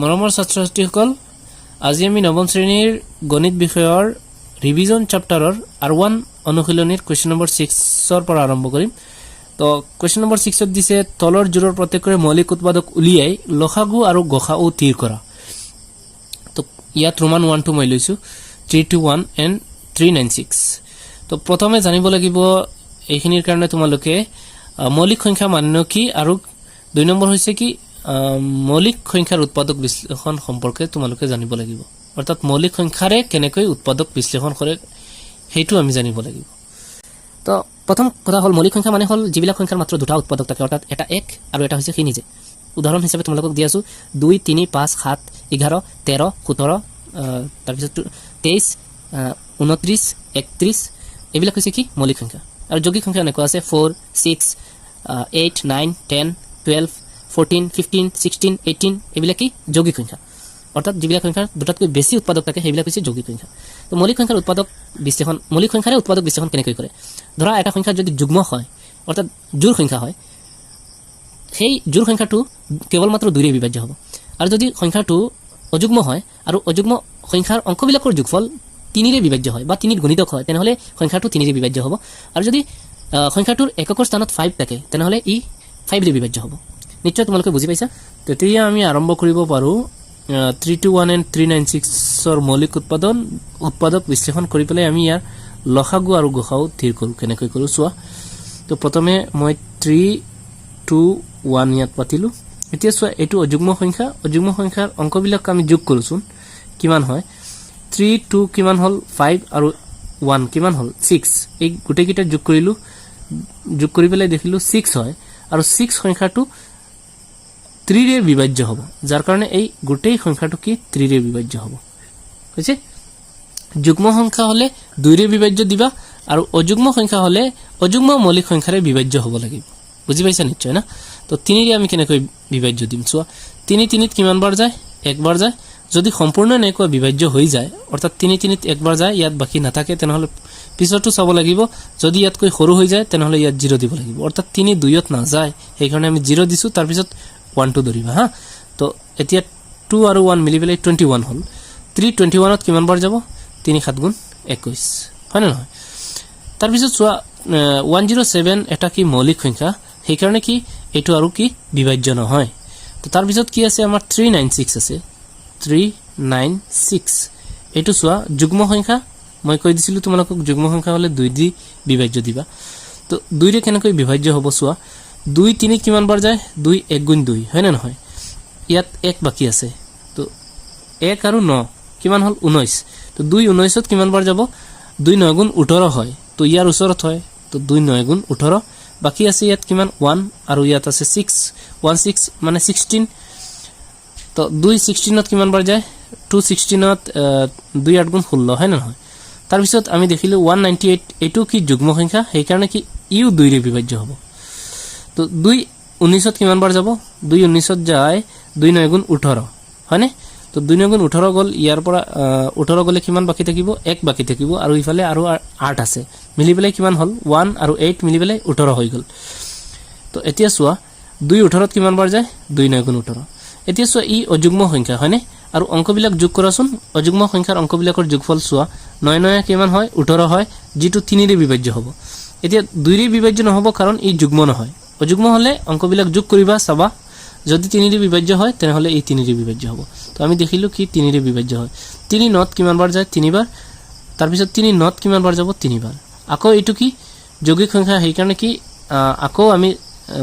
মৰমৰ ছাত্ৰ-ছাত্ৰীসকল, আজি আমি নৱম শ্ৰেণীৰ গণিত বিষয়ৰ ৰিভিজন চেপ্টাৰৰ R1 অনুশীলনীৰ কোৱেশ্চন নম্বৰ 6 ৰ পৰা আৰম্ভ কৰিম। তো কোৱেশ্চন নম্বৰ 6 ত দিছে তলৰ জোৰৰ প্ৰত্যেকৰে মৌলিক উৎপাদক উলিয়াই লসাগু আৰু গসাউ স্থিৰ কৰা। তো ইয়াত ৰোমান 1 2 মই লৈছো 321 and 396। তো প্ৰথমে জানিব লাগিব এইখিনিৰ কাৰণে তোমালোকে মৌলিক সংখ্যা মানে কি আৰু দুই নম্বৰ হৈছে কি মৌলিক সংখ্যাৰ উৎপাদক বিশ্লেষণ সম্পৰ্কে তোমালোকে জানিব লাগিব। অৰ্থাৎ মৌলিক সংখ্যাৰে কেনেকৈ উৎপাদক বিশ্লেষণ কৰে সেইটো আমি জানিব লাগিব। তো প্ৰথম কথা হ'ল মৌলিক সংখ্যা মানে হ'ল যিবিলাক সংখ্যাৰ মাত্ৰ দুটা উৎপাদক থাকে, অৰ্থাৎ এটা এক আৰু এটা হৈছে সি নিজে। উদাহৰণ হিচাপে তোমালোকক দি আছো 2 3 5 7 11 13 17 তাৰপিছত 23 29 31 এইবিলাক হৈছে কি মৌলিক সংখ্যা। আৰু যৌগিক সংখ্যা এনেকুৱা আছে 4 6 8 9 10 12 14 15 16 18 এইবিলাক কি যৌগিক সংখ্যা। অৰ্থাৎ যিবিলাক সংখ্যাৰ দুটাতকৈ বেছি উৎপাদক থাকে সেইবিলাক হৈছে যৌগিক সংখ্যা। তো মৌলিক সংখ্যাৰ উৎপাদক বিশ্লেষণ মৌলিক সংখ্যাৰে উৎপাদক বিশ্লেষণ কেনেকৈ কৰে? ধৰা এটা সংখ্যা যদি যুগ্ম হয়, অৰ্থাৎ জোড় সংখ্যা হয়, সেই জোড় সংখ্যাটো কেৱল মাত্ৰ 2 ৰে বিভাজ্য হ'ব। আৰু যদি সংখ্যাটো অযুগ্ম হয় আৰু অযুগ্ম সংখ্যাৰ অংকবিলাকৰ যোগফল 3 ৰে বিভাজ্য হয় বা 3 ৰ গুণিতক হয়, তেনেহলে সংখ্যাটো 3 ৰে বিভাজ্য হ'ব। আৰু যদি সংখ্যাটোৰ এককৰ স্থানত 5 থাকে, তেনেহলে ই 5 ৰে বিভাজ্য হ'ব। নিশ্চয় তোমালোকে বুজি পাইছা। তেতিয়া আমি আৰম্ভ কৰিব পাৰো 321 and 396 ৰ মৌলিক উৎপাদক বিশ্লেষণ কৰি পেলাই আমি ইয়াৰ লসাগু আৰু গসাউ স্থিৰ কৰো। কেনেকৈ কৰো চোৱা। তো প্ৰথমে মই 321 ইয়াত পাতিলো। এতিয়া চোৱা এইটো অযুগ্ম সংখ্যাৰ অংকবিলাক আমি যোগ কৰোচোন। কিমান হয় 3 2 কিমান হ'ল 5 আৰু 1 কিমান হ'ল 6। এই গোটেইকেইটা যোগ কৰিলো, যোগ কৰি পেলাই দেখিলো 6 হয় আৰু 6 সংখ্যাটো 3 ৰে বিভাজ্য হ'ব, যাৰ কাৰণে এই গোটেই সংখ্যাটো কি 3 ৰে বিভাজ্য হ'ব। বুজিছে? যুগ্ম সংখ্যা হলে 2 ৰে বিভাজ্য দিবা আৰু অযুগ্ম সংখ্যা হলে অযুগ্ম মৌলিক সংখ্যাৰে বিভাজ্য হ'ব লাগিব। বুজি পাইছা নিশ্চয় না? তো 3 ৰে আমি কেনেকৈ বিভাজ্য দিম চোৱা। 3 3 ত কিমান বাৰ যায়? একবাৰ যায়। যদি সম্পূৰ্ণ এনেকুৱা বিভাজ্য হৈ যায়, অৰ্থাৎ 3 3 ত একবাৰ যায়, ইয়াত বাকি নাথাকে, তেনেহলে পিছৰটো চাব লাগিব। যদি ইয়াতকৈ সৰু হৈ যায় তেনেহলে ইয়াত 0 দিব লাগিব। অৰ্থাৎ 3 2 ত নাযায়, সেইকাৰণে আমি 0 দিছো, তাৰপিছত 1 2 ধৰিবা হা। তো এতিয়া 2 আৰু 1 মিলি পেলাই 21 হ'ল। 321 ত কিমান বাৰ যাব? 3 7 গুণ 21, হয় না নহয়? তাৰপিছত চোৱা 107 এটা কি মৌলিক সংখ্যা, সেইকাৰণে কি এইটো আৰু কি বিভাজ্য নহয়। তো তাৰপিছত কি আছে আমাৰ 396 আছে। 396 এইটো চোৱা যুগ্ম সংখ্যা। মই কৈ দিছিলো তোমালোকক যুগ্ম সংখ্যা হলে 2 দি বিভাজ্য দিবা। তো 2 ৰে কেনেকৈ বিভাজ্য হ'ব চোৱা। 2 3 কিমান বাৰ যায়? 2 1 গুণ 2, হয় না নহয়? ইয়াত 1 বাকি আছে। তো 1 আৰু 9 কিমান হ'ল 19। তো 2 19 ত কিমান বাৰ যাব? 2 9 গুণ 18 হয়। তো ইয়াৰ ওচৰত হয়। তো 2 9 গুণ 18 বাকি আছে। ইয়াত কিমান 1 আৰু ইয়াত আছে 6 1 6 মানে 16। তো 2 16 ত কিমান বাৰ যায়? 2 16 ত 2 8 গুণ 16, হয় না নহয়? তাৰপিছত আমি দেখিলো 198 এইটো কি যুগ্ম সংখ্যা, সেইকাৰণে কি ইও 2 ৰে বিভাজ্য হ'ব। তো 2 19 ত কিমান বাৰ যাব? 2 19 ত যায় 2 9 গুণ 18, হয়নে? তো 2 9 গুণ 18 গ'ল। ইয়াৰ পৰা 18 গ'লে কিমান বাকি থাকিব? 1 বাকি থাকিব। আৰু ইফালে আৰু 8 আছে, মিলি পেলাই কিমান হ'ল? 1 আৰু 8 মিলি পেলাই 18 হৈ গ'ল। তো এতিয়া চোৱা 2 18 ত কিমান বাৰ যায়? 2 9 গুণ 18। এতিয়া চোৱা ই অযুগ্ম সংখ্যা, হয়নে? আৰু অংকবিলাক যোগ কৰাচোন। অযুগ্ম সংখ্যাৰ অংকবিলাকৰ যোগফল চোৱা। 9 9 কিমান হয়? 18 হয়, যিটো 3 ৰে বিভাজ্য হ'ব। এতিয়া 2 ৰে বিভাজ্য নহ'ব, কাৰণ ই যুগ্ম নহয়। অযুগ্ম হলে অংকবিলাক যোগ কৰিবা, চাবা। যদি 3 ৰে বিভাজ্য হয় তেনেহলে এই 3 ৰে বিভাজ্য হ'ব। তো আমি দেখিলো কি 3 ৰে বিভাজ্য হয়। 3 9 ত কিমান বাৰ যায়? 3 বাৰ। তাৰপিছত 3 9 ত কিমান বাৰ যাব? 3 বাৰ। আকৌ এইটো কি যৌগিক সংখ্যা, সেইকাৰণে কি আকৌ আমি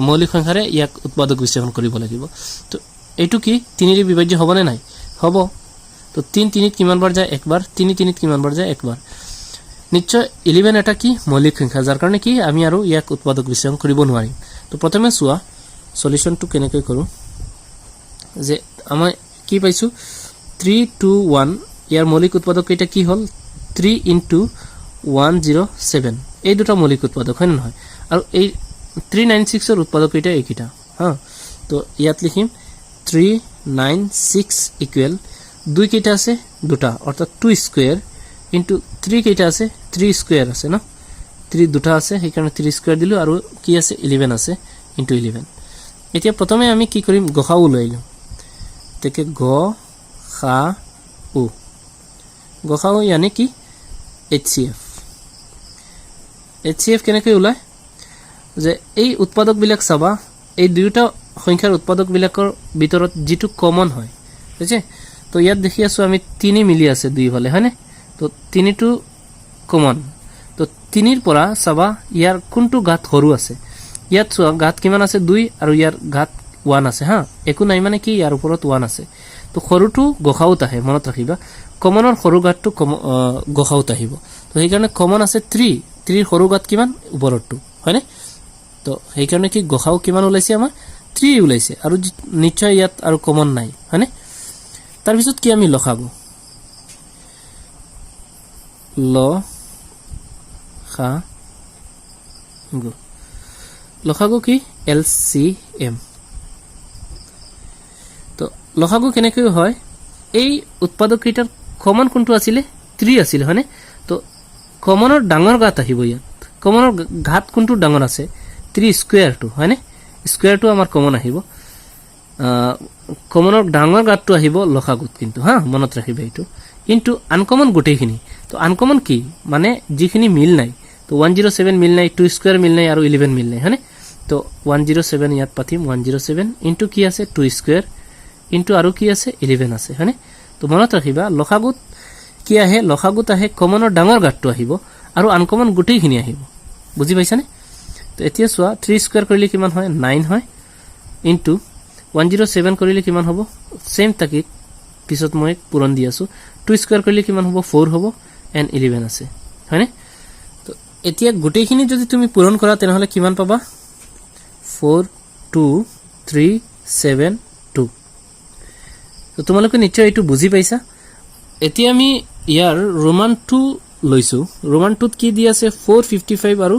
মৌলিক সংখ্যাৰে ইয়াক উৎপাদক বিশ্লেষণ কৰিব লাগিব। তো এইটো কি 3 ৰে বিভাজ্য হ'ব নে নাই? হ'ব। তো 3 3 ত কিমান বাৰ যায়? একবাৰ। 3 3 ত কিমান বাৰ যায়? একবাৰ। নিশ্চয় 11 এটা কি মৌলিক সংখ্যা, যাৰ কাৰণে কি আমি আৰু ইয়াক উৎপাদক বিশ্লেষণ কৰিব নোৱাৰিম। তো প্ৰথমে চোৱা সলিউশনটো কেনেকৈ কৰো। যে আমাৰ কি পাইছো 321 ইয়াৰ মৌলিক উৎপাদক কেইটা কি হ'ল? 3 * 107 এই দুটা মৌলিক উৎপাদক, হয় নহয়? আৰু এই 396 ৰ উৎপাদক কেইটা এইকেইটা, হা। তো ইয়াত লিখিম 396 ইকুৱেল 2 কেইটা আছে? দুটা, অৰ্থাৎ 2 স্কয়াৰ ইনটু 3 কেইটা আছে? 3 স্কয়াৰ আছে না। 3 দুটা আছে, সেইকাৰণে 3 স্কয়াৰ দিলো। আৰু কি আছে? 11 আছে ইনটু 11। এতিয়া প্ৰথমে আমি কি কৰিম? গসাউ লৈ লম। তেকে গ খা উ গ খা উ यानी কি HCF কেনেকৈ ওলায় যে এই উৎপাদকবিলাক চাবা এই দুয়োটা সংখ্যাৰ উৎপাদকবিলাকৰ ভিতৰত যেটো কমন হয় বুজিছে তো ইয়াত দেখি আছো আমি 3 মিলি আছে দুইফালে হয়নে তো 3 টো কমন তো 3 ৰ পৰা চাবা ইয়াৰ কোনটো ঘাত সৰু আছে ইয়াত চোৱা ঘাত কিমান আছে 2 আৰু ইয়াৰ ঘাত 1 আছে হা একো নাই মানে কি ইয়াৰ ওপৰত 1 আছে তো সৰুটো গখাউত আহে মনত ৰাখিবা কমনৰ সৰু ঘাতটো গখাউত আহিব তো সেই কাৰণে কমন আছে 3 সৰু ঘাত কিমান ওপৰটো হয়নে তো সেই কাৰণে কি গখাউ কিমান ওলাইছে আমাৰ 3 ওলাইছে আৰু নিশ্চয় ইয়াত আৰু কমন নাই হয়নে তাৰ পিছত কি আমি লখাগু ল খা গু লখাগু কি LCM তো লখাগু কেনেকৈ হয় এই উৎপাদককেইটাৰ কমন কোনটো আছিল 3 আছিল হয়নে তো কমনৰ ডাঙৰ ঘাত আহিব ইয়াত কমনৰ ঘাত কোনটো ডাঙৰ আছে 3 স্কয়াৰটো হয়নে স্কয়াৰটো আমাৰ কমন আহিব কমনৰ ডাঙৰ ঘাতটো আহিব লখাগুত কিন্তু হা মনত ৰাখিবা এইটো কিন্তু আনকমন গোটেইখিনি তো আনকমন কি মানে যিখিনি মিল নাই তো 107 মিল নাই 2 স্কয়াৰ মিল নাই আৰু 11 মিল নাই হয়নে তো 107 ইয়াত পাতিম 107 ইনটু কি আছে 2 স্কয়াৰ ইনটু আৰু কি আছে 11 আছে হয়নে তো মনত ৰাখিবা লখাগুত কি আহে লখাগুত আহে কমনৰ ডাঙৰ ঘাতটো আহিব আৰু আনকমন গোটেইখিনি আহিব বুজি পাইছানে তো এতিয়া চোৱা 3 স্কয়াৰ কৰিলে কিমান হয় 9 হয় ইনটু 107 কৰিলে কিমান হ'ব সেম তাকি পিছত মই পূৰণ দি আছো 2 স্কয়াৰ কৰিলে কিমান হ'ব 4 হ'ব এন্ড 11 আছে হয়নে তো এতিয়া গোটেইখিনি যদি তুমি পূৰণ কৰা তেনেহলে কিমান পাবা 4 2 3 7 2 তো তোমালোকে নিশ্চয় এইটো বুজি পাইছা এতিয়া আমি ইয়াৰ ৰোমান 2 লৈছো ৰোমান 2ত কি দি আছে 455 আৰু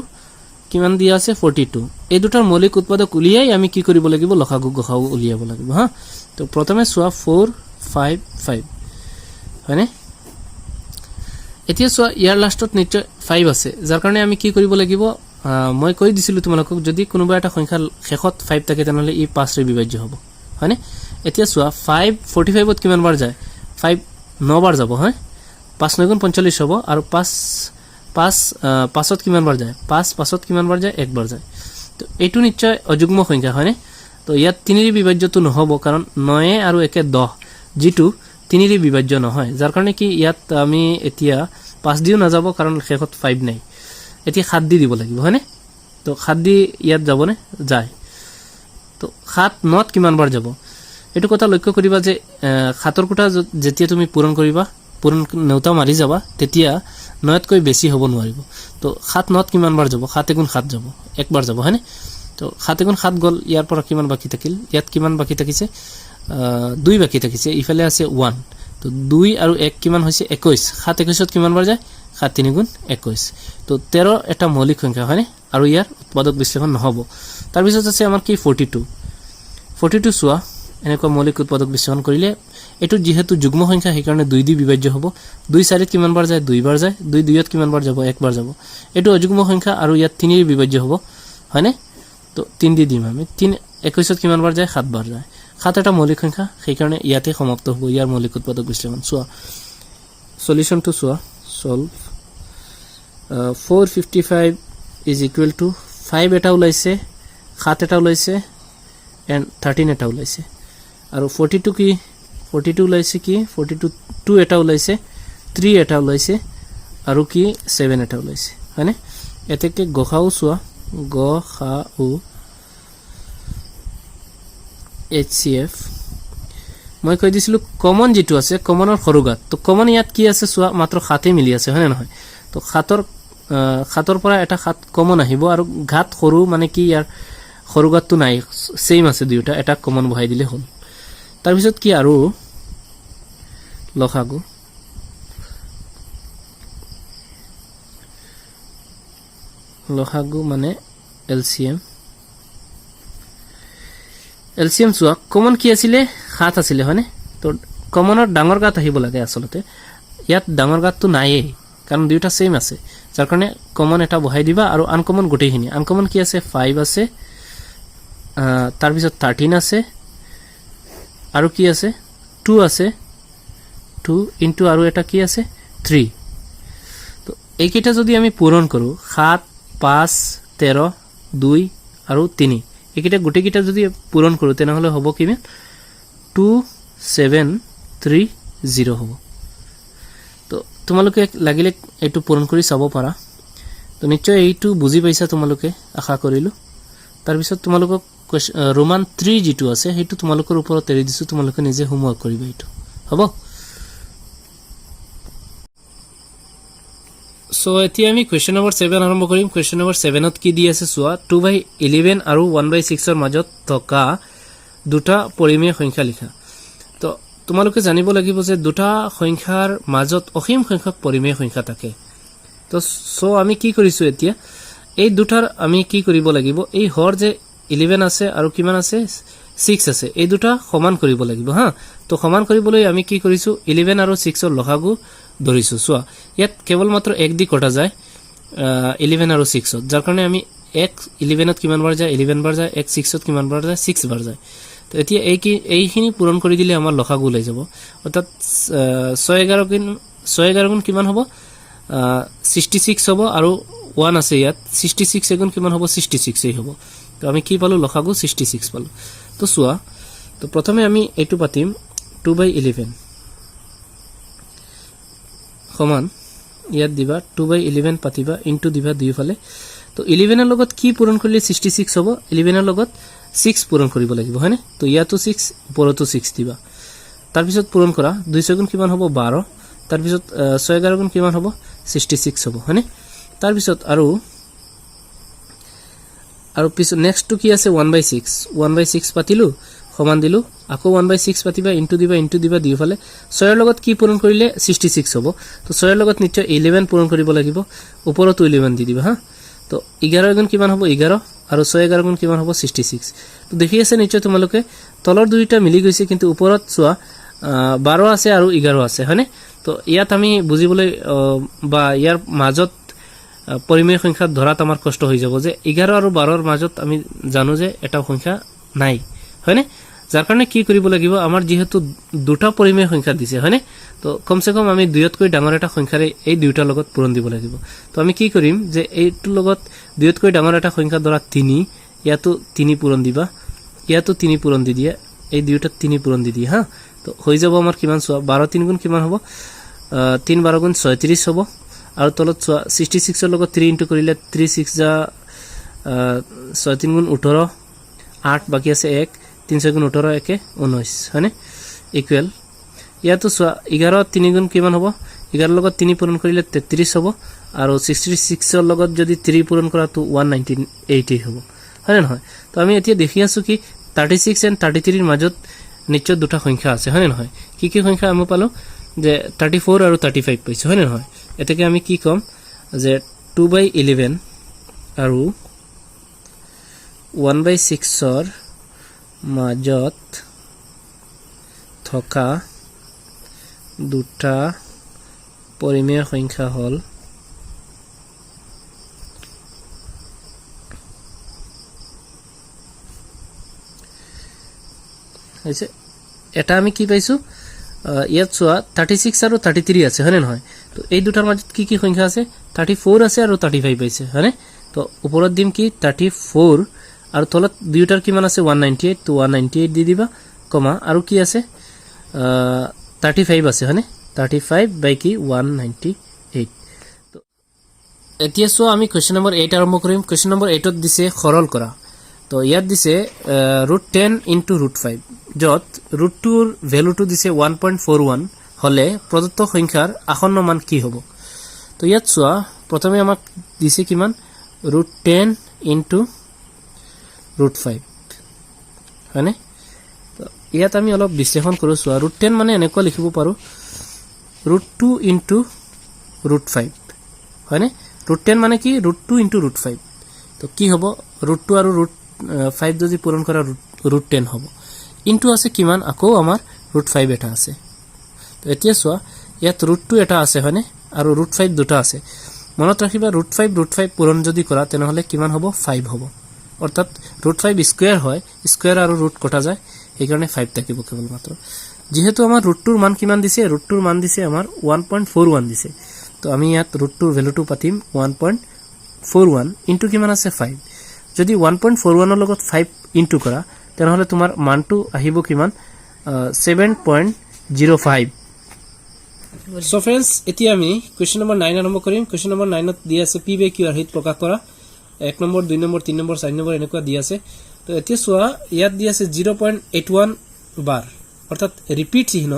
কিমান দিয়া আছে 42 এই দুটাৰ মৌলিক উৎপাদক উলিয়াই আমি কি কৰিব লাগিব লখাগু গখাগু উলিয়াব লাগিব হা তো প্ৰথমে সোৱা 455 হয়নে এতিয়া সোৱা ইয়াৰ লাষ্টত নিশ্চয় 5 আছে যাৰ কাৰণে আমি কি কৰিব লাগিব মই কৈ দিছিলো তোমালোকক যদি কোনোবা এটা সংখ্যা শেষত 5 থাকে তেনেহলে ই 5 ৰে বিভাজ্য হ'ব হয়নে এতিয়া সোৱা 5 45 ত কিমান বাৰ যায় 5 9 বাৰ যাব হয় 5 9 গুণ 45 হ'ব আৰু 5 পাছত কিমান বাৰ যায় 5 পাছত কিমান বাৰ যায় এক বাৰ যায় তো এইটো নিশ্চয় অযুগ্ম সংখ্যা হয়নে তো ইয়াত 3 ৰ বিভাজ্যটো নহব কাৰণ 9 আৰু 1 10 যেটো 3 ৰ বিভাজ্য নহয় যাৰ কাৰণে কি ইয়াত আমি এতিয়া 5 দিও না যাব কাৰণ শেষত 5 নাই এতিয়া 7 দি দিব লাগিব হয়নে তো 7 দি ইয়াত যাব নে যায় তো 7 9 কিমান বাৰ যাব এটো কথা লক্ষ্য কৰিবা যে 7 ৰ কোটা যেতিয়া তুমি পূৰণ কৰিবা পূৰণ নেউতা মাৰি যাবা তেতিয়া 9 কৈ বেছি হ'ব নোৱাৰিব তো 7 9 কিমান বাৰ যাব 7 গুণ 7 যাব একবাৰ যাব হয়নে তো 7 গুণ 7 গল ইয়াৰ পৰা কিমান বাকি থাকিল ইয়াত কিমান বাকি থাকিছে 2 বাকি থাকিছে ইফালে আছে 1 তো 2 আৰু 1 কিমান হৈছে 21 7 21 ত কিমান বাৰ যায় 7 3 গুণ 21 তো 13 এটা মৌলিক সংখ্যা হয়নে আৰু ইয়াৰ উৎপাদক বিশ্লেষণ নহব তাৰ পিছত আছে আমাৰ কি 42 সোৱা এনেকুৱা মৌলিক উৎপাদক বিশ্লেষণ কৰিলে এটো যেহেতু যুগ্ম সংখ্যা সেই কাৰণে 2 দি বিভাজ্য হ'ব 2 4 ত কিমান বাৰ যায় 2 বাৰ যায় 2 2 ত কিমান বাৰ যাব এক বাৰ যাব এটো অযুগ্ম সংখ্যা আৰু ইয়াত 3 ৰ বিভাজ্য হ'ব হয়নে তো 3 দি দিম আমি 3 21 ত কিমান বাৰ যায় 7 বাৰ যায় 7 এটা মৌলিক সংখ্যা সেই কাৰণে ইয়াতে সমাপ্ত হ'ব ইয়াৰ মৌলিক উৎপাদক বিশ্লেষণ সোৱা সলিউশন টু সোৱা সলভ 455 is equal to 5 এটা ওলাইছে 7 এটা ওলাইছে and 13 এটা ওলাইছে আৰু 42 কি 42 ওলাইছে কি 42 2 এটা ওলাইছে 3 এটা ওলাইছে আৰু কি 7 এটা ওলাইছে হয়নে এতেকে গখাও সোৱা গখাও HCF মই কৈ দিছিলো কমন যেটো আছে কমনৰ সৰুগাত তো কমন ইয়াত কি আছে সোৱা মাত্ৰ 7 মিলি আছে হয়নে নহয় তো 7ৰ পৰা এটা 7 কমন আহিব আৰু ঘাত সৰু মানে কি ইয়াৰ সৰুগাতটো নাই সেম আছে দুইটা এটা কমন বহাই দিলে হল তাৰ পিছত কি আৰু লখাগু মানে LCM সোৱা কমন কি আছিল 7 আছিল হয়নে তো কমনৰ ডাঙৰ গাত আহিব লাগে আসলতে ইয়াত ডাঙৰ গাতটো নাই কাৰণ দুইটা সেম আছে যাৰ কাৰণে কমন এটা বহাই দিবা আৰু আনকমন গোটেইখিনি আনকমন কি আছে 5 আছে তাৰ পিছত 13 আছে আৰু কি আছে 2 আছে 2 ইনটু আৰু এটা কি আছে 3 তো এইকেইটা যদি আমি পূৰণ কৰো 7 5 13 2 আৰু 3 এইকেইটা গোটেইকেইটা যদি পূৰণ কৰো তেনেহলে হ'ব কিমান 2730 হ'ব তো তোমালোকে লাগিলে এইটো পূৰণ কৰি চাব পাৰা তো নিশ্চয় এইটো বুজি পাইছা তোমালোকে আশা কৰিলো তাৰ পিছত তোমালোকক ৰোমান 3 যেটো আছে হেতু তোমালোকৰ ওপৰত এৰি দিছো তোমালোকে নিজে হোমৱৰ্ক কৰিবা এইটো হ'ব সো এতিয়া আমি কোৱেশ্চন নম্বৰ 7 আৰম্ভ কৰিম কোৱেশ্চন নম্বৰ 7 ত কি দি আছে চোৱা 2/11 আৰু 1/6 ৰ মাজত থকা দুটা পৰিমেয় সংখ্যা লিখা তো তোমালোকে জানিব লাগিব যে দুটা সংখ্যাৰ মাজত অসীম সংখ্যক পৰিমেয় সংখ্যা থাকে তো সো আমি কি কৰিছো এতিয়া এই দুটাৰ আমি কি কৰিব লাগিব এই হৰ যে 11 আছে আৰু কিমান আছে 6 আছে এই দুটা সমান কৰিব লাগিব হা তো সমান কৰিবলৈ আমি কি কৰিছো 11 আৰু 6 ৰ লসাগু ধৰিছো চোৱা ইয়াত কেৱল মাত্ৰ এক দি কটা যায় 11 আৰু 6 ত যাৰ কাৰণে আমি এক 11 ত কিমান বাৰ যায় 11 বাৰ যায় এক 6 ত কিমান বাৰ যায় 6 বাৰ যায় তো এতিয়া এইখিনি পূৰণ কৰি দিলে আমাৰ লসাগু ওলাই যাব অৰ্থাৎ 6 গুণ কিমান হ'ব 66 হ'ব আৰু 1 আছে ইয়াত 66 গুণ কিমান হ'ব 66 এই হ'ব তো আমি কি পালো লসাগু 66 পালো তো চোৱা তো প্ৰথমে আমি এটো পাতিম 2/11 সমান ইয়াত দিবা 2/11 পাতিবা ইনটু দিবা দুইফালে তো 11 ৰ লগত কি পূৰণ কৰিলে 66 হ'ব 11 ৰ লগত 6 পূৰণ কৰিব লাগিব হয়নে তো ইয়াতো 6 ওপৰতো 6 দিবা তাৰ পিছত পূৰণ কৰা 2 গুণ কিমান হ'ব 12 তাৰ পিছত 6 গুণ কিমান হ'ব 66 হ'ব হয়নে তাৰ পিছত আৰু পিছত নেক্সট কি আছে 1/6 পাতিলো সমান দিলো আকৌ 1/6 পাতিবা ইনটু দিবা দুইফালে 6 ৰ লগত কি পূৰণ কৰিলে 66 হ'ব তো 6 ৰ লগত নিশ্চয় 11 পূৰণ কৰিব লাগিব ওপৰতো 11 দি দিবা হা তো 11 গুণ কিমান হ'ব 11 আৰু 6 গুণ কিমান হ'ব 66 তো দেখি আছে নিশ্চয় তোমালোকে তলৰ দুইটা মিলি গৈছে কিন্তু ওপৰত চোৱা 12 আছে আৰু 11 আছে হয়নে তো ইয়াত আমি বুজিবলৈ বা ইয়াৰ মাজত পৰিমেয় সংখ্যা ধৰাত আমাৰ কষ্ট হৈ যাব যে 11 আৰু 12 ৰ মাজত আমি জানো যে এটা সংখ্যা নাই হয়নে যাৰ কাৰণে কি কৰিব লাগিব আমাৰ যেহেতু দুটা পৰিমেয় সংখ্যা দিছে হয়নে তো কমসে কম আমি দুইতকৈ ডাঙৰ এটা সংখ্যাৰে এই দুইটা লগত পূৰণ দিব লাগিব তো আমি কি কৰিম যে এইটো লগত দুইতকৈ ডাঙৰ এটা সংখ্যা ধৰা 3 ইয়াতো 3 পূৰণ দিবা ইয়াতো 3 পূৰণ দি দিয়া এই দুইটা 3 পূৰণ দি দিয়া হা তো হৈ যাব আমাৰ কিমান চোৱা 12 3 গুণ কিমান হ'ব 3 12 গুণ 36 হ'ব আৰু তলত চোৱা 66 ৰ লগত 3 ইনটু কৰিলে 3 6 যা 6 3 গুণ 18 8 বাকি আছে 1 3 6 গুণ 18 1 19 হয়নে ইকুৱেল ইয়াতো চোৱা 11 3 গুণ কিমান হ'ব 11 লগত 3 পূৰণ কৰিলে 33 হ'ব আৰু 66 ৰ লগত যদি 3 পূৰণ কৰা তো 198 হ'ব হয়নে নহয় তো আমি এতিয়া দেখি আছো কি 36 and 33 ৰ মাজত নিশ্চয় দুটা সংখ্যা আছে হয়নে নহয় কি কি সংখ্যা আমি পালো যে 34 আৰু 35 পাইছো হয়নে নহয় এটাকে আমি কি কম যে 2/11 আৰু 1/6 ৰ মাজত থকা দুটা পৰিমেয় সংখ্যা হল হৈছে এটা আমি কি পাইছো ইয়াত চোৱা 36 আৰু 33 আছে হয়নে নহয় তো এই দুটাৰ মাজত কি কি সংখ্যা আছে 34 আছে আৰু 35 পাইছে হয়নে তো ওপৰত দিম কি 34 আৰু তলত দুইটাৰ কিমান আছে 198 তো 198 দি দিবা কমা আৰু কি আছে 35 আছে হয়নে 35 বাই কি 198 তো এতিয়া চোৱা আমি কোৱেশ্চন নম্বৰ 8 আৰম্ভ কৰিম কোৱেশ্চন নম্বৰ 8 ত দিছে সৰল কৰা তো ইয়াত দিছে √10 * √5 যত √2 ৰ ভ্যালুটো দিছে 1.41 হলে প্ৰদত্ত সংখ্যাৰ আসন্ন মান কি হ'ব তো ইয়াত চোৱা প্ৰথমে আমাক দিছে কিমান √10 * √5 হয়নে তো ইয়াত আমি অলপ বিশ্লেষণ কৰো চোৱা √10 মানে এনেকুৱা লিখিব পাৰো √2 * √5 হয়নে √10 মানে কি √2 * √5 তো কি হ'ব √2 আৰু √5 যদি পূৰণ কৰা √10 হ'ব ইনটু আছে কিমান আকৌ আমাৰ √5 এটা আছে তো এতিয়া চোৱা ইয়াত √2 এটা আছে হয়নে আৰু √5 দুটা আছে মনত ৰাখিবা √5 পূৰণ যদি কৰা তেনেহলে কিমান হ'ব 5 হ'ব অৰ্থাৎ √5 স্কয়াৰ হয় স্কয়াৰ আৰু ৰুট কটা যায় এই কাৰণে 5 থাকিব কেৱল মাত্ৰ যেহেতু আমাৰ ৰুটটোৰ মান কিমান দিছে ৰুটটোৰ মান দিছে আমাৰ 1.41 দিছে তো আমি ইয়াত ৰুটটোৰ ভ্যালুটো পাতিম 1.41 ইনটু কিমান আছে 5 যদি 1.41 ৰ লগত 5 ইনটু কৰা তেনেহলে তোমাৰ মানটো আহিব কিমান 7.05 সো फ्रेंड्स এতিয়া আমি কোৱেশ্চন নম্বৰ 9 আৰম্ভ কৰিম কোৱেশ্চন নম্বৰ 9 ত দিয়া আছে p বাই q ৰ হিত প্ৰকাশ কৰা 1 নম্বৰ 2 নম্বৰ 3 নম্বৰ 4 নম্বৰ এনেকুৱা দিয়া আছে তো এতিয়া চোৱা ইয়াত দিয়া আছে 0.81 বার অর্থাৎ রিপিট চিহ্ন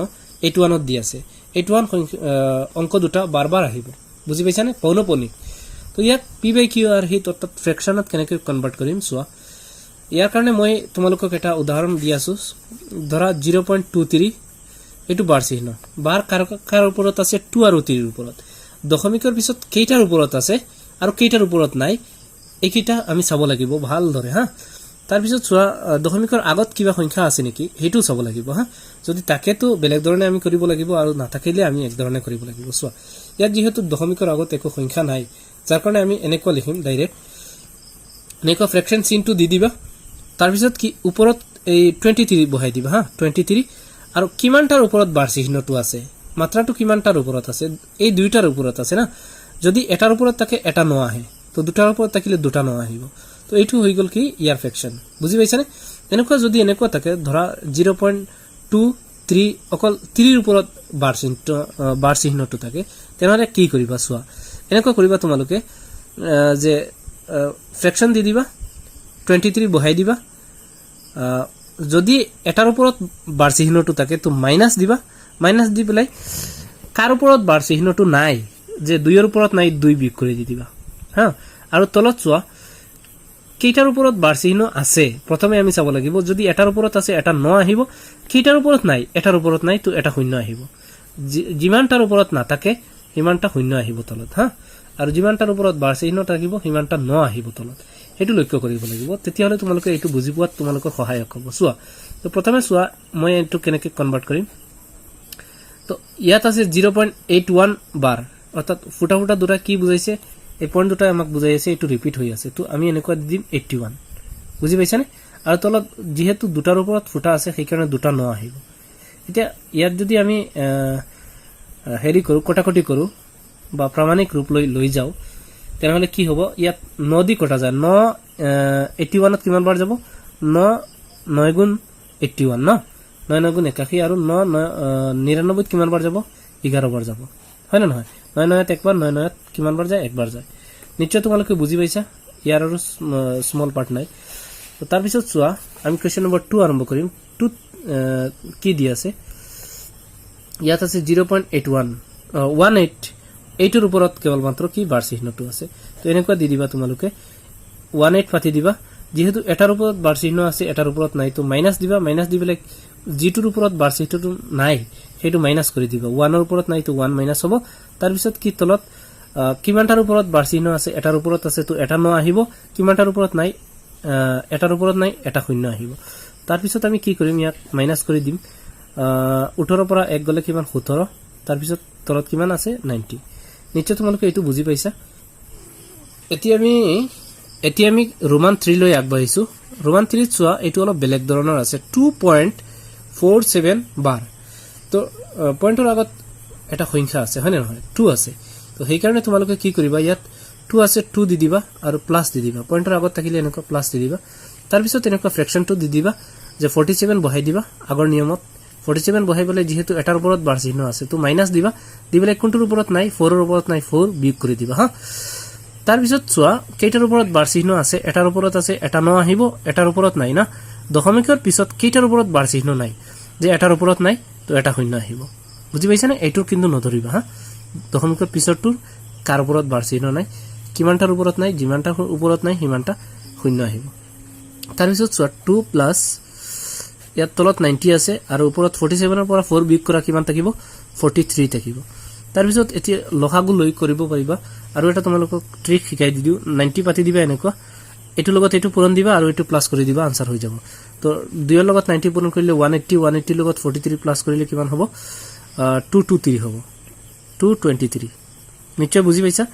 81 ত দিয়া আছে 81 অংক দুটা বারবার আহিব বুজি পাইছানে পৌনপনি তো ইয়াক p বাই q ৰ হিত অৰ্থাৎ ফ্ৰেকশনত কেনেকৈ কনভাৰ্ট কৰিম চোৱা ইয়াৰ কাৰণে মই তোমালোকক এটা উদাহৰণ দি আছো ধৰা 0.23 এটো বাৰ চিহ্ন বাৰ কাৰ ওপৰত আছে 2 আৰু 3 ৰ ওপৰত দশমিকৰ পিছত কেইটাৰ ওপৰত আছে আৰু কেইটাৰ ওপৰত নাই এইকিটা আমি চাব লাগিব ভাল ধৰে হা তাৰ পিছত চোৱা দশমিকৰ আগত কিবা সংখ্যা আছে নেকি হেতু চাব লাগিব হা যদি তাকেতো বেলেগ ধৰণে আমি কৰিব লাগিব আৰু নাথাকিলে আমি এক ধৰণে কৰিব লাগিব চোৱা ইয়াত যেহেতু দশমিকৰ আগত একো সংখ্যা নাই যাৰ কাৰণে আমি এনেকুৱা লিখিম ডাইৰেক্ট এনেকুৱা ফ্ৰেকশন চিনটো দি দিবা তাৰ পিছত কি ওপৰত এই 23 বহাই দিবা হা 23 আৰু কিমানটাৰ ওপৰত বাৰ চিহ্নটো আছে মাত্ৰাটো কিমানটাৰ ওপৰত আছে এই দুইটাৰ ওপৰত আছে না যদি এটাৰ ওপৰত থাকে এটা ন আহে তো দুটাৰ ওপৰত থাকিলে দুটা ন আহিব তো এইটো হৈ গল কি ইয়াৰ ফ্ৰেকশন বুজি পাইছানে এনেকুৱা যদি এনেকুৱা থাকে ধৰা 0.23 অকল 3 ৰ ওপৰত বাৰ চিহ্নটো থাকে তেনেহলে কি কৰিবা চোৱা এনেকুৱা কৰিবা তোমালোকে যে ফ্ৰেকশন দি দিবা 23 বহাই দিবা যদি এটাৰ ওপৰত বাৰ চিহ্নটো থাকে তো মাইনাস দিবা মাইনাস দি পেলাই কাৰ ওপৰত বাৰ চিহ্নটো নাই যে 2 ৰ ওপৰত নাই 2 বিয়োগ কৰি দি দিবা হা আৰু তলত চোৱা কেইটাৰ ওপৰত বাৰ চিহ্ন আছে প্ৰথমে আমি চাব লাগিব যদি এটাৰ ওপৰত আছে এটা ন আহিব কেইটাৰ ওপৰত নাই এটাৰ ওপৰত নাই তো এটা শূন্য আহিব যিমানটাৰ ওপৰত না থাকে সিমানটা শূন্য আহিব তলত হা আৰু যিমানটাৰ ওপৰত বাৰ চিহ্ন থাকিব সিমানটা ন আহিব তলত এটো লক্ষ্য কৰিব লাগিব তেতিয়া হলে তোমালোকে এটো বুজি পোৱাত তোমালোকৰ সহায়ক হ'ব চোৱা তো প্ৰথমে চোৱা মই এটো কেনেকৈ কনভাৰ্ট কৰিম তো ইয়াত আছে 0.81 বাৰ অৰ্থাৎ ফুটা ফুটা দুটা কি বুজাইছে এই পইণ্ট দুটা আমাক বুজাই আছে এটো ৰিপিট হৈ আছে তো আমি এনেকুৱা দিম 81 বুজি পাইছানে আৰু তলত যেহেতু দুটাৰ ওপৰত ফুটা আছে সেই কাৰণে দুটা ন আহিব এতিয়া ইয়াত যদি আমি হেৰি কৰো কটাকটি কৰো বা প্ৰামাণিক ৰূপ লৈ যাও তেনেহলে কি হ'ব ইয়াত 9 দি কটা যায় 9 81 ত কিমান বাৰ যাব 9 গুণ 81 ন 9 গুণ 81 আৰু 99 কিমান বাৰ যাব 11 বাৰ যাব হয় না নহয় 9 ত একবাৰ 9 ত কিমান বাৰ যায় একবাৰ যায় নিশ্চয় তোমালোকে বুজি পাইছা ইয়াৰ আৰু স্মল পাৰ্ট নাই তো তাৰ পিছত চোৱা আমি কোৱেশ্চন নম্বৰ 2 আৰম্ভ কৰিম 2 কি দি আছে ইয়াত আছে 0.81 18 এইটোৰ ওপৰত কেৱল মাত্ৰ কি বাৰ চিহ্নটো আছে তো এনেকুৱা দি দিবা তোমালোকে 18 পাতি দিবা যেহেতু এটাৰ ওপৰত বাৰ চিহ্ন আছে এটাৰ ওপৰত নাই তো মাইনাস দিবা মাইনাস দি বেলে জিটোৰ ওপৰত বাৰ চিহ্নটো নাই হেতু মাইনাস কৰি দিবা 1 ৰ ওপৰত নাই তো 1 মাইনাস হ'ব তাৰ পিছত কি তলত কিমানটাৰ ওপৰত বাৰ চিহ্ন আছে এটাৰ ওপৰত আছে তো এটা ন আহিব কিমানটাৰ ওপৰত নাই এটাৰ ওপৰত নাই এটা শূন্য আহিব তাৰ পিছত আমি কি কৰিম ইয়াত মাইনাস কৰি দিম 18 পৰা 1 গলে কিমান 17 তাৰ পিছত তলত কিমান আছে 90 নিশ্চয় তোমালোকে এটো বুজি পাইছা এতিয়া আমি ৰোমান 3 লৈ আগবাঢ়িছো ৰোমান 3 চোৱা এটো অলপ বেলেগ ধৰণৰ আছে 2.47 বাৰ তো পইণ্টৰ আগত এটা সংখ্যা আছে হয় নহয় 2 আছে তো সেই কাৰণে তোমালোকে কি কৰিবা ইয়াত 2 আছে 2 দি দিবা আৰু প্লাস দি দিবা পইণ্টৰ আগত থাকিলে এনেকুৱা প্লাস দি দিবা তাৰ পিছত এনেকুৱা ফ্ৰেকশনটো দি দিবা যে 47 বহাই দিবা আগৰ নিয়মত 47 বহাই বলে যেহেতু এটাৰ ওপৰত বাৰ চিহ্ন আছে তো মাইনাস দিবা দিবলে কোনটোৰ ওপৰত নাই 4 ৰ ওপৰত নাই 4 বিয়োগ কৰি দিবা হা তাৰ পিছত চোৱা কেইটাৰ ওপৰত বাৰ চিহ্ন আছে এটাৰ ওপৰত আছে এটা ন আহিব এটাৰ ওপৰত নাই না দশমিকৰ পিছত কেইটাৰ ওপৰত বাৰ চিহ্ন নাই যে এটাৰ ওপৰত নাই তো এটা শূন্য আহিব বুজি পাইছানে এইটোৰ কিন্তু নধৰিবা হা দশমিকৰ পিছৰটোৰ কাৰ ওপৰত বাৰ চিহ্ন নাই কিমানটাৰ ওপৰত নাই যিমানটাৰ ওপৰত নাই সিমানটা শূন্য আহিব তাৰ পিছত চোৱা 2 প্লাস ইয়াত তলত 90 আছে আৰু ওপৰত 47 ৰ পৰা 4 বিয়োগ কৰা কিমান থাকিব 43 থাকিব তাৰ পিছত এতিয়া লসাগু লৈ কৰিব পাৰিবা আৰু এটা তোমালোকক ট্ৰিক শিকাই দিও 90 পাতি দিবা এনেকুৱা এটো লগত এটো পূৰণ দিবা আৰু এটো প্লাস কৰি দিবা আনসাৰ হৈ যাব তো 2 ৰ লগত 90 পূৰণ কৰিলে 180 লগত 43 প্লাস কৰিলে কিমান হ'ব 223 হ'ব 223 নিশ্চয় বুজি পাইছা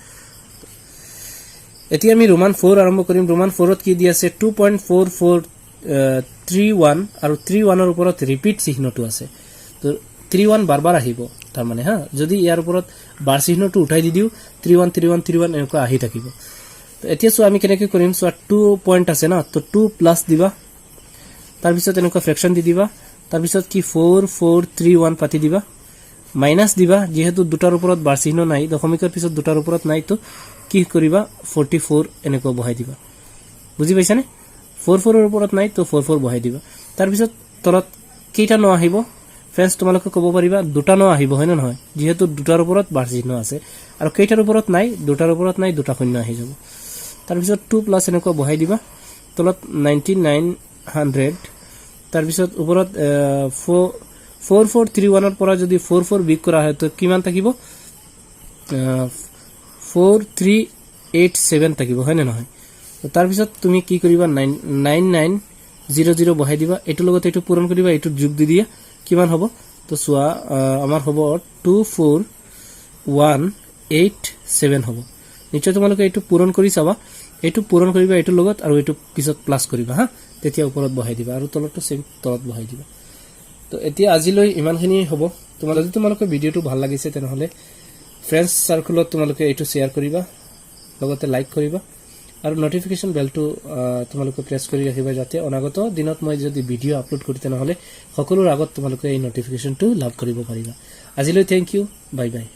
এতিয়া আমি ৰোমান 4 আৰম্ভ কৰিম ৰোমান 4 ত কি দি আছে 2.4431 আৰু 31 ৰ ওপৰত ৰিপিট চিহ্নটো আছে তো 31 বাৰবাৰ আহিব তাৰ মানে হা যদি ইয়াৰ ওপৰত বাৰ চিহ্নটো উঠাই দি দিও 31 31 31 এনেকুৱা আহি থাকিব তো এতিয়া সো আমি কেনেকৈ কৰিম সো 2 পইণ্ট আছে না তো 2 প্লাস দিবা তাৰ পিছত এনেকুৱা ফ্ৰেকশন দি দিবা তাৰ পিছত কি 4 4 3 1 পাতি দিবা মাইনাস দিবা যেহেতু দুটাৰ ওপৰত বাৰ চিহ্ন নাই দশমিকৰ পিছত দুটাৰ ওপৰত নাই তো কি কৰিবা 44 এনেকুৱা বহাই দিবা বুজি পাইছানে 44 ৰ ওপৰত নাই তো 44 বহাই দিবা তাৰ পিছত তলত কেইটা ন আহিব ফ্ৰেন্ডছ তোমালোকে ক'ব পাৰিবা দুটা ন আহিব হয় না নহয় যেহেতু দুটাৰ ওপৰত বাৰ চিহ্ন আছে আৰু কেইটাৰ ওপৰত নাই দুটাৰ ওপৰত নাই দুটা শূন্য আহি যাব তাৰ পিছত 2 প্লাস এনেকুৱা বহাই দিবা তলত 9900 তাৰ পিছত ওপৰত 4431 ৰ পৰা যদি 44 বিগ কৰা হয় তো কিমান থাকিব 4387 থাকিব হয় না নহয় তো তাৰ পিছত তুমি কি কৰিবা 9900 বহাই দিবা এটো লগত এটো পূৰণ কৰিবা এটো যোগ দি দিয়া কিমান হ'ব তো সোয়া আমাৰ হ'ব 24187 হ'ব নিশ্চয় তোমালোকে এটো পূৰণ কৰি চাবা এটো পূৰণ কৰিবা এটো লগত আৰু এটো পিছত প্লাস কৰিবা হা তেতিয়া ওপৰত বহাই দিবা আৰু তলটো সেম তলত বহাই দিবা তো এতিয়া আজিলৈ ইমানখিনি হ'ব তোমালোকে ভিডিওটো ভাল লাগিছে তেনেহলে ফ্ৰেন্ডছ সাৰ্কুলত তোমালোকে এটো শেয়াৰ কৰিবা লগতে লাইক কৰিবা আৰু নটিফিকেশন বেলটো তোমালোকে প্ৰেছ কৰি ৰাখিবা যাতে অনাগত দিনত মই যদি ভিডিও আপলোড কৰি তেনেহলে সকলোৰ আগত তোমালোকে এই নটিফিকেশনটো লাভ কৰিব পাৰিবা আজিলৈ থ্যাংক ইউ বাই বাই